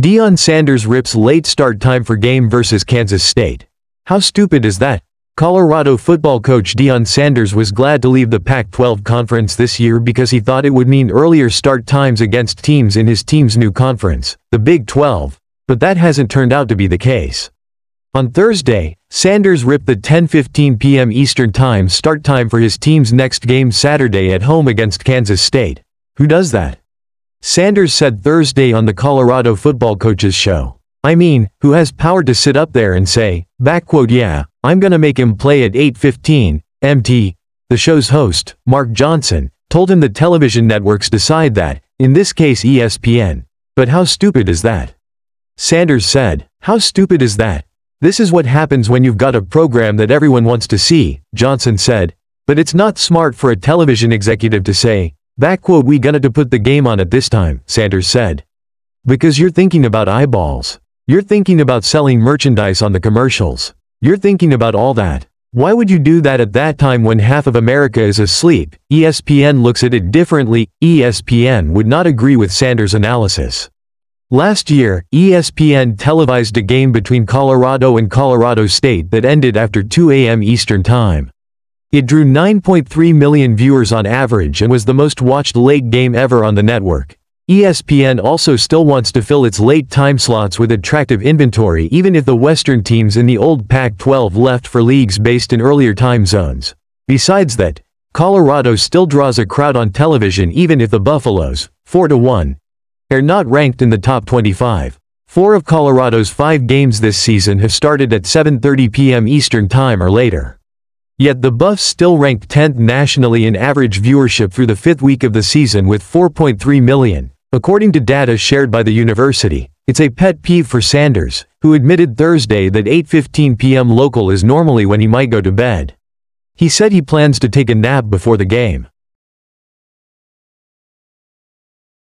Deion Sanders rips late start time for game versus Kansas State. How stupid is that? Colorado football coach Deion Sanders was glad to leave the Pac-12 conference this year because he thought it would mean earlier start times against teams in his team's new conference, the Big 12, but that hasn't turned out to be the case. On Thursday, Sanders ripped the 10:15 p.m. Eastern Time start time for his team's next game Saturday at home against Kansas State. Who does that? Sanders said Thursday on the Colorado football coaches show. I mean, who has power to sit up there and say, "Yeah, I'm gonna make him play at 8:15 MT." The show's host, Mark Johnson, told him the television networks decide that, in this case ESPN. But how stupid is that? Sanders said, "How stupid is that? This is what happens when you've got a program that everyone wants to see," Johnson said. But it's not smart for a television executive to say, "We gonna to put the game on at this time," Sanders said. Because you're thinking about eyeballs. You're thinking about selling merchandise on the commercials. You're thinking about all that. Why would you do that at that time when half of America is asleep? ESPN looks at it differently. ESPN would not agree with Sanders' analysis. Last year, ESPN televised a game between Colorado and Colorado State that ended after 2 a.m. Eastern Time. It drew 9.3 million viewers on average and was the most watched late game ever on the network. ESPN also still wants to fill its late time slots with attractive inventory even if the Western teams in the old Pac-12 left for leagues based in earlier time zones. Besides that, Colorado still draws a crowd on television even if the Buffaloes, 4-1, are not ranked in the top 25. 4 of Colorado's 5 games this season have started at 7:30 p.m. Eastern Time or later. Yet the Buffs still ranked 10th nationally in average viewership through the 5th week of the season with 4.3 million. According to data shared by the university, it's a pet peeve for Sanders, who admitted Thursday that 8:15 p.m. local is normally when he might go to bed. He said he plans to take a nap before the game.